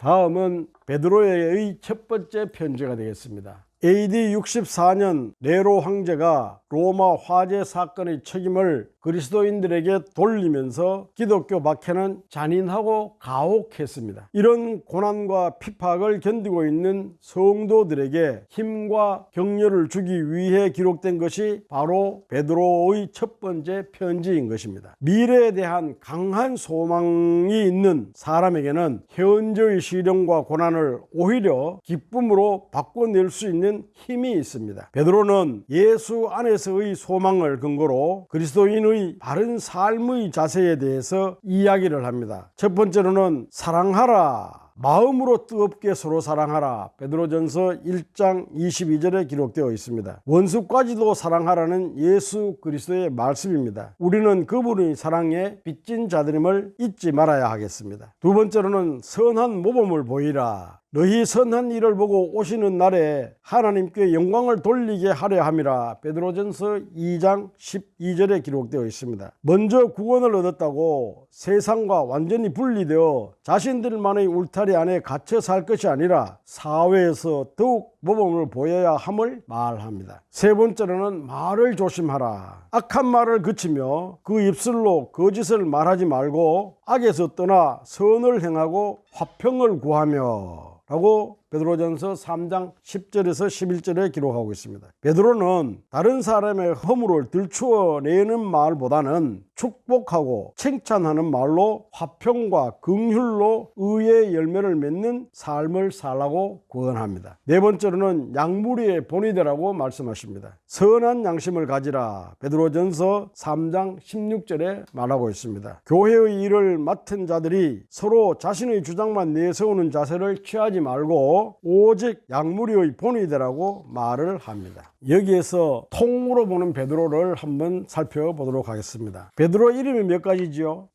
다음은 베드로의 첫 번째 편지가 되겠습니다. AD 64년 네로 황제가 로마 화재 사건의 책임을 그리스도인들에게 돌리면서 기독교 박해는 잔인하고 가혹했습니다. 이런 고난과 핍박을 견디고 있는 성도들에게 힘과 격려를 주기 위해 기록된 것이 바로 베드로의 첫 번째 편지인 것입니다. 미래에 대한 강한 소망이 있는 사람에게는 현재의 시련과 고난을 오히려 기쁨으로 바꿔낼 수 있는 힘이 있습니다. 베드로는 예수 안에서의 소망을 근거로 그리스도인의 바른 삶의 자세에 대해서 이야기를 합니다. 첫 번째로는 사랑하라. 마음으로 뜨겁게 서로 사랑하라. 베드로전서 1장 22절에 기록되어 있습니다. 원수까지도 사랑하라는 예수 그리스도의 말씀입니다. 우리는 그분의 사랑에 빚진 자들임을 잊지 말아야 하겠습니다. 두 번째로는 선한 모범을 보이라. 너희 선한 일을 보고 오시는 날에 하나님께 영광을 돌리게 하려 함이라. 베드로전서 2장 12절에 기록되어 있습니다. 먼저 구원을 얻었다고 세상과 완전히 분리되어 자신들만의 울타리 안에 갇혀 살 것이 아니라 사회에서 더욱 모범을 보여야 함을 말합니다. 세 번째로는 말을 조심하라. 악한 말을 그치며 그 입술로 거짓을 말하지 말고 악에서 떠나 선을 행하고 화평을 구하며 라고 베드로전서 3장 10절에서 11절에 기록하고 있습니다. 베드로는 다른 사람의 허물을 들추어내는 말보다는 축복하고 칭찬하는 말로 화평과 긍휼로 의의 열매를 맺는 삶을 살라고 권합니다. 네 번째로는 양무리의 본이 되라고 말씀하십니다. 선한 양심을 가지라. 베드로전서 3장 16절에 말하고 있습니다. 교회의 일을 맡은 자들이 서로 자신의 주장만 내세우는 자세를 취하지 말고 오직 양무리의 본이 되라고 말을 합니다. 여기에서 통으로 보는 베드로를 한번 살펴보도록 하겠습니다. 베드로 이름이 몇 가지죠?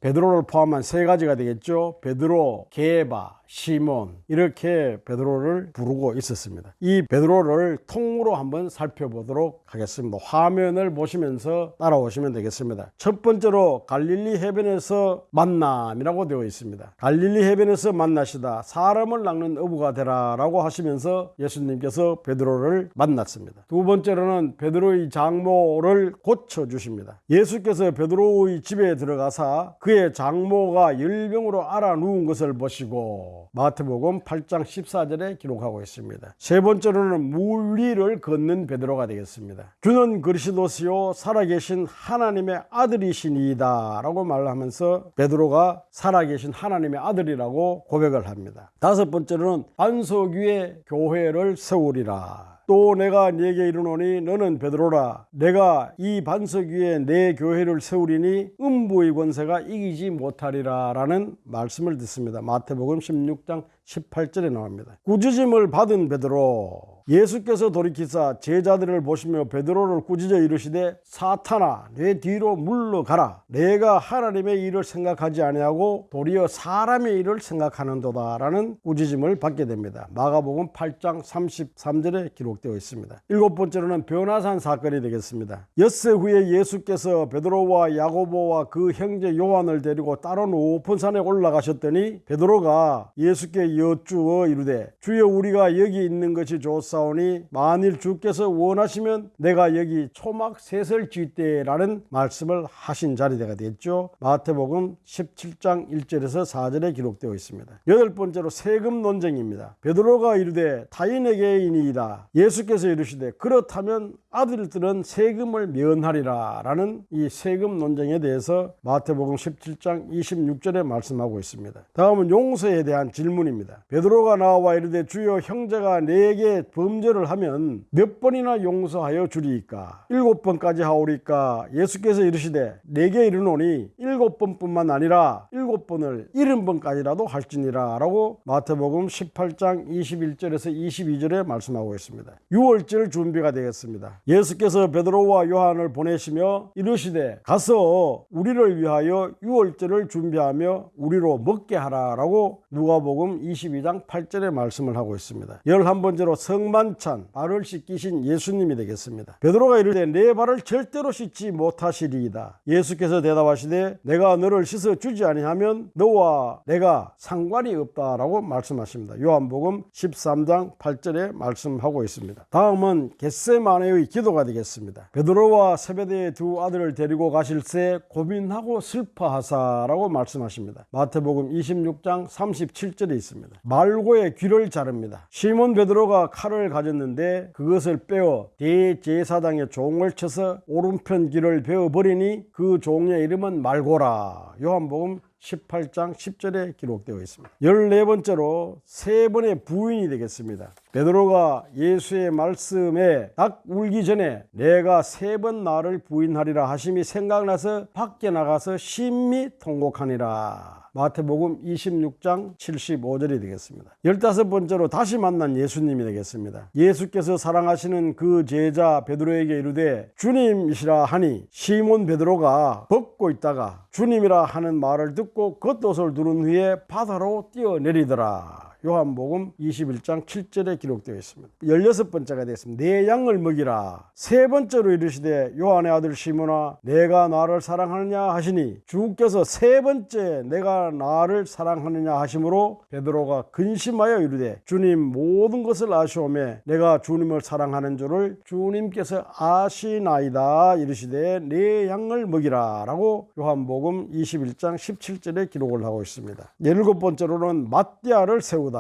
베드로를 포함한 세 가지가 되겠죠. 베드로, 게바, 시몬, 이렇게 베드로를 부르고 있었습니다. 이 베드로를 통으로 한번 살펴보도록 하겠습니다. 화면을 보시면서 따라오시면 되겠습니다. 첫 번째로 갈릴리 해변에서 만남이라고 되어 있습니다. 갈릴리 해변에서 만나시다 사람을 낚는 어부가 되라 라고 하시면서 예수님께서 베드로를 만났습니다. 두 번째로는 베드로의 장모를 고쳐주십니다. 예수께서 베드로의 집에 들어가사 그의 장모가 열병으로 앓아 누운 것을 보시고 마태복음 8장 14절에 기록하고 있습니다. 세 번째로는 물 위를 걷는 베드로가 되겠습니다. 주는 그리스도시요 살아계신 하나님의 아들이시니이다 라고 말하면서 베드로가 살아계신 하나님의 아들이라고 고백을 합니다. 다섯 번째로는 반석 위에 교회를 세우리라. 또 내가 네게 이르노니 너는 베드로라. 내가 이 반석 위에 내 교회를 세우리니 음부의 권세가 이기지 못하리라 라는 말씀을 듣습니다. 마태복음 16장 18절에 나옵니다. 꾸짖음을 받은 베드로. 예수께서 돌이키사 제자들을 보시며 베드로를 꾸짖어 이르시되 사탄아 내 뒤로 물러가라. 내가 하나님의 일을 생각하지 아니하고 도리어 사람의 일을 생각하는도다 라는 꾸짖음을 받게 됩니다. 마가복음 8장 33절에 기록되어 있습니다. 일곱 번째로는 변화산 사건이 되겠습니다. 엿새 후에 예수께서 베드로와 야고보와 그 형제 요한을 데리고 따로 높은 산에 올라가셨더니 베드로가 예수께 여쭈어 이르되 주여 우리가 여기 있는 것이 좋사오니 만일 주께서 원하시면 내가 여기 초막 셋을 짓되라는 말씀을 하신 자리가 되겠죠. 마태복음 17장 1절에서 4절에 기록되어 있습니다. 여덟 번째로 세금 논쟁입니다. 베드로가 이르되 타인에게이니이다. 예수께서 이르시되 그렇다면 아들들은 세금을 면하리라 라는 이 세금 논쟁에 대해서 마태복음 17장 26절에 말씀하고 있습니다. 다음은 용서에 대한 질문입니다. 베드로가 나와 이르되 주여 형제가 내게 범죄를 하면 몇 번이나 용서하여 주리이까? 7번까지 하오리까? 예수께서 이르시되 내게 이르노니 7번뿐만 아니라 7번을 70번까지라도 할지니라 라고 마태복음 18장 21절에서 22절에 말씀하고 있습니다. 유월절 준비가 되겠습니다. 예수께서 베드로와 요한을 보내시며 이르시되 가서 우리를 위하여 유월절을 준비하며 우리로 먹게 하라라고 누가복음 22장 8절의 말씀을 하고 있습니다. 11번째로 성만찬, 발을 씻기신 예수님이 되겠습니다. 베드로가 이르되 내 발을 절대로 씻지 못하시리이다. 예수께서 대답하시되 내가 너를 씻어 주지 아니하면 너와 내가 상관이 없다라고 말씀하십니다. 요한복음 13장 8절에 말씀하고 있습니다. 다음은 겟세마네의 기도가 되겠습니다. 베드로와 세베대의 두 아들을 데리고 가실새 고민하고 슬퍼하사라고 말씀하십니다. 마태복음 26장 37절에 있습니다. 말고의 귀를 자릅니다. 시몬 베드로가 칼을 가졌는데 그것을 빼어 대제사장의 종을 쳐서 오른편 귀를 베어버리니 그 종의 이름은 말고라. 요한복음 18장 10절에 기록되어 있습니다. 14번째로 세 번의 부인이 되겠습니다. 베드로가 예수의 말씀에 딱 울기 전에 내가 세 번 나를 부인하리라 하심이 생각나서 밖에 나가서 심히 통곡하니라. 마태복음 26장 75절이 되겠습니다. 15번째로 다시 만난 예수님이 되겠습니다. 예수께서 사랑하시는 그 제자 베드로에게 이르되 주님이시라 하니 시몬 베드로가 벗고 있다가 주님이라 하는 말을 듣고 겉옷을 두른 후에 바다로 뛰어내리더라. 요한복음 21장 7절에 기록되어 있습니다. 16번째가 되겠습니다. 내 양을 먹이라. 세 번째로 이르시되 요한의 아들 시몬아 내가 나를 사랑하느냐 하시니 주께서 세 번째 내가 나를 사랑하느냐 하심으로 베드로가 근심하여 이르되 주님 모든 것을 아시오매 내가 주님을 사랑하는 줄을 주님께서 아시나이다. 이르시되 내 양을 먹이라 라고 요한복음 21장 17절에 기록을 하고 있습니다. 17번째로는 맞대아를 세우다.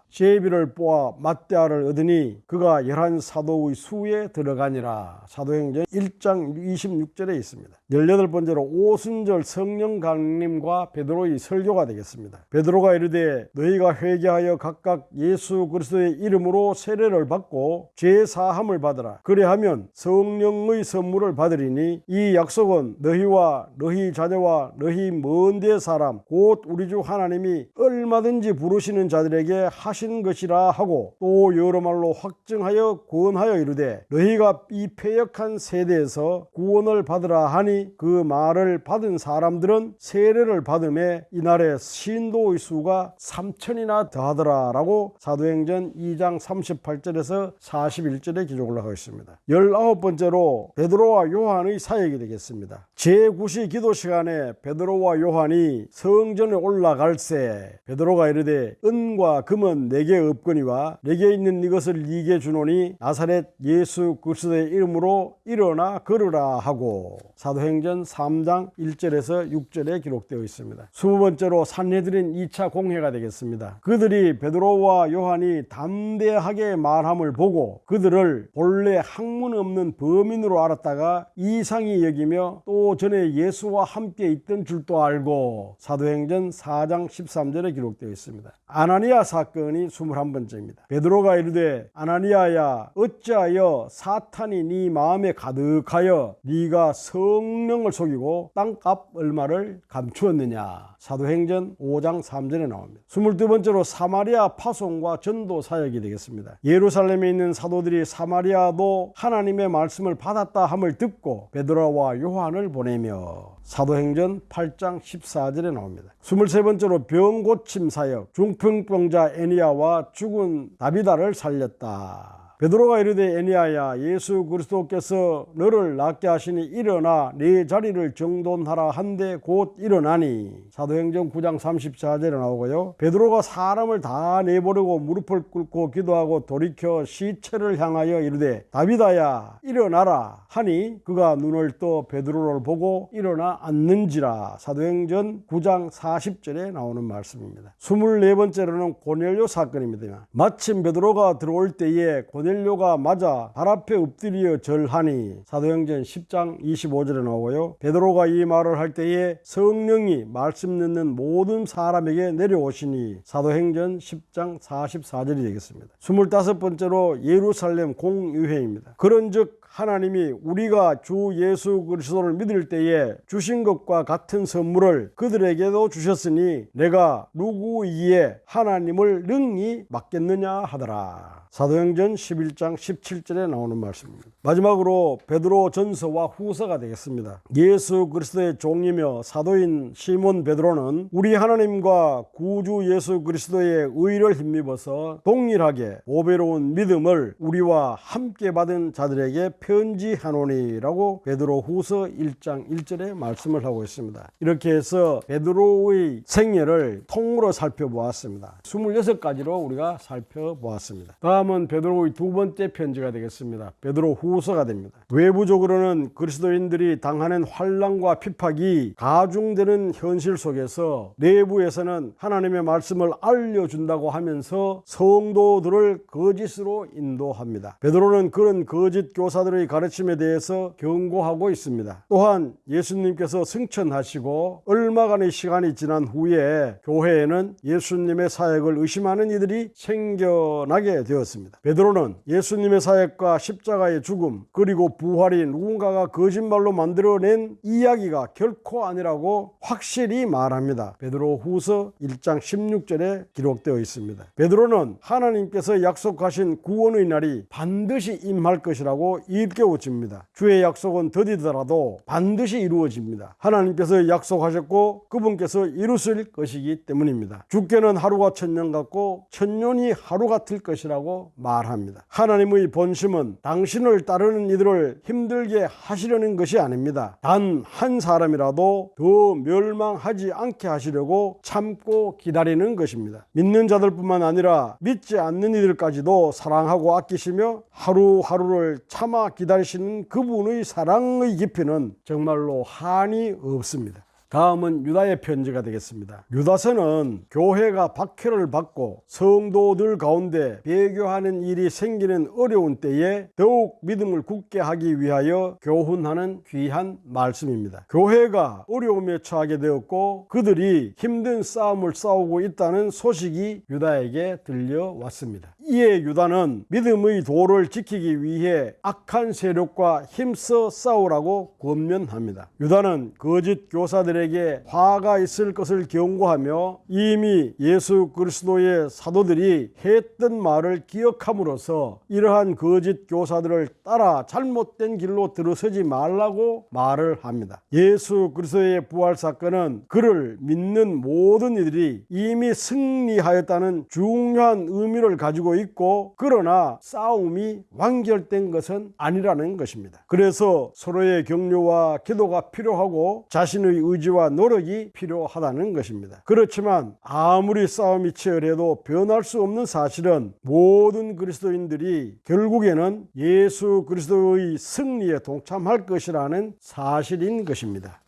제비를 뽑아 맞대아를 얻으니 그가 11 사도의 수에 들어가니라. 사도행전 1장 26절에 있습니다. 18번째로 오순절 성령 강림과 베드로의 설교가 되겠습니다. 베드로가 이르되 너희가 회개하여 각각 예수 그리스도의 이름으로 세례를 받고 죄 사함을 받으라. 그래하면 성령의 선물을 받으리니 이 약속은 너희와 너희 자녀와 너희 먼 데 사람 곧 우리 주 하나님이 얼마든지 부르시는 자들에게 하신 것이라 하고 또 여러 말로 확증하여 권하여 이르되 너희가 이 패역한 세대에서 구원을 받으라 하니 그 말을 받은 사람들은 세례를 받음에 이날에 신도의 수가 3,000이나 더하더라 라고 사도행전 2장 38절에서 41절에 기록을 하고 있습니다. 19번째로 베드로와 요한의 사역이 되겠습니다. 제9시 기도 시간에 베드로와 요한이 성전에 올라갈새 베드로가 이르되 은과 금은 내게 없거니와 내게 있는 이것을 네게 주노니 나사렛 예수 그리스도의 이름으로 일어나 걸으라 하고 사도행전 3장 1절에서 6절에 기록되어 있습니다. 20번째로 산헤드린 2차 공회가 되겠습니다. 그들이 베드로와 요한이 담대하게 말함을 보고 그들을 본래 학문 없는 범인으로 알았다가 이상히 여기며 또 전에 예수와 함께 있던 줄도 알고 사도행전 4장 13절에 기록되어 있습니다. 아나니아 사건이 21번째입니다. 베드로가 이르되 아나니아야 어찌하여 사탄이 네 마음에 가득하여 네가 성령을 속이고 땅값 얼마를 감추었느냐. 사도행전 5장 3절에 나옵니다. 22번째로 사마리아 파송과 전도 사역이 되겠습니다. 예루살렘에 있는 사도들이 사마리아도 하나님의 말씀을 받았다 함을 듣고 베드로와 요한을 보내며 사도행전 8장 14절에 나옵니다. 23번째로 병 고침 사역, 중풍병자 애니야와 죽은 다비다를 살렸다. 베드로가 이르되 애니야야 예수 그리스도께서 너를 낫게 하시니 일어나 네 자리를 정돈하라 한데 곧 일어나니. 사도행전 9장 34절에 나오고요. 베드로가 사람을 다 내보내고 무릎을 꿇고 기도하고 돌이켜 시체를 향하여 이르되 다비다야 일어나라 하니 그가 눈을 떠 베드로를 보고 일어나 앉는지라. 사도행전 9장 40절에 나오는 말씀입니다. 24번째로는 고넬료 사건입니다. 마침 베드로가 들어올 때에 고넬료가 맞아 발 앞에 엎드려 절하니. 사도행전 10장 25절에 나오고요. 베드로가 이 말을 할 때에 성령이 말씀 듣는 모든 사람에게 내려오시니. 사도행전 10장 44절이 되겠습니다. 25번째로 예루살렘 공의회입니다. 그런즉 하나님이 우리가 주 예수 그리스도를 믿을 때에 주신 것과 같은 선물을 그들에게도 주셨으니 내가 누구이기에 하나님을 능히 맡겠느냐 하더라. 사도행전 11장 17절에 나오는 말씀입니다. 마지막으로 베드로 전서와 후서가 되겠습니다. 예수 그리스도의 종이며 사도인 시몬 베드로는 우리 하나님과 구주 예수 그리스도의 의를 힘입어서 동일하게 보배로운 믿음을 우리와 함께 받은 자들에게 편지하노니라고 베드로 후서 1장 1절에 말씀을 하고 있습니다. 이렇게 해서 베드로의 생애를 통으로 살펴보았습니다. 26가지로 우리가 살펴보았습니다. 다음은 베드로의 두 번째 편지가 되겠습니다. 베드로 후서가 됩니다. 외부적으로는 그리스도인들이 당하는 환난과 핍박이 가중되는 현실 속에서 내부에서는 하나님의 말씀을 알려준다고 하면서 성도들을 거짓으로 인도합니다. 베드로는 그런 거짓 교사들의 가르침에 대해서 경고하고 있습니다. 또한 예수님께서 승천하시고 얼마간의 시간이 지난 후에 교회에는 예수님의 사역을 의심하는 이들이 생겨나게 되었습니다. 베드로는 예수님의 사역과 십자가의 죽음 그리고 부활이 누군가가 거짓말로 만들어낸 이야기가 결코 아니라고 확실히 말합니다. 베드로 후서 1장 16절에 기록되어 있습니다. 베드로는 하나님께서 약속하신 구원의 날이 반드시 임할 것이라고 일깨워줍니다. 주의 약속은 더디더라도 반드시 이루어집니다. 하나님께서 약속하셨고 그분께서 이루실 것이기 때문입니다. 주께는 하루가 천년 같고 천년이 하루 같을 것이라고 말합니다. 하나님의 본심은 당신을 따르는 이들을 힘들게 하시려는 것이 아닙니다. 단 한 사람이라도 더 멸망하지 않게 하시려고 참고 기다리는 것입니다. 믿는 자들뿐만 아니라 믿지 않는 이들까지도 사랑하고 아끼시며 하루하루를 참아 기다리시는 그분의 사랑의 깊이는 정말로 한이 없습니다. 다음은 유다의 편지가 되겠습니다. 유다서는 교회가 박해를 받고 성도들 가운데 배교하는 일이 생기는 어려운 때에 더욱 믿음을 굳게 하기 위하여 교훈하는 귀한 말씀입니다. 교회가 어려움에 처하게 되었고 그들이 힘든 싸움을 싸우고 있다는 소식이 유다에게 들려왔습니다. 이에 유다는 믿음의 도를 지키기 위해 악한 세력과 힘써 싸우라고 권면합니다. 유다는 거짓 교사들에게 화가 있을 것을 경고하며 이미 예수 그리스도의 사도들이 했던 말을 기억함으로써 이러한 거짓 교사들을 따라 잘못된 길로 들어서지 말라고 말을 합니다. 예수 그리스도의 부활 사건은 그를 믿는 모든 이들이 이미 승리하였다는 중요한 의미를 가지고 있고 그러나 싸움이 완결된 것은 아니라는 것입니다. 그래서 서로의 격려와 기도가 필요하고 자신의 의지와 노력이 필요하다는 것입니다. 그렇지만 아무리 싸움이 치열해도 변할 수 없는 사실은 모든 그리스도인들이 결국에는 예수 그리스도의 승리에 동참할 것이라는 사실인 것입니다.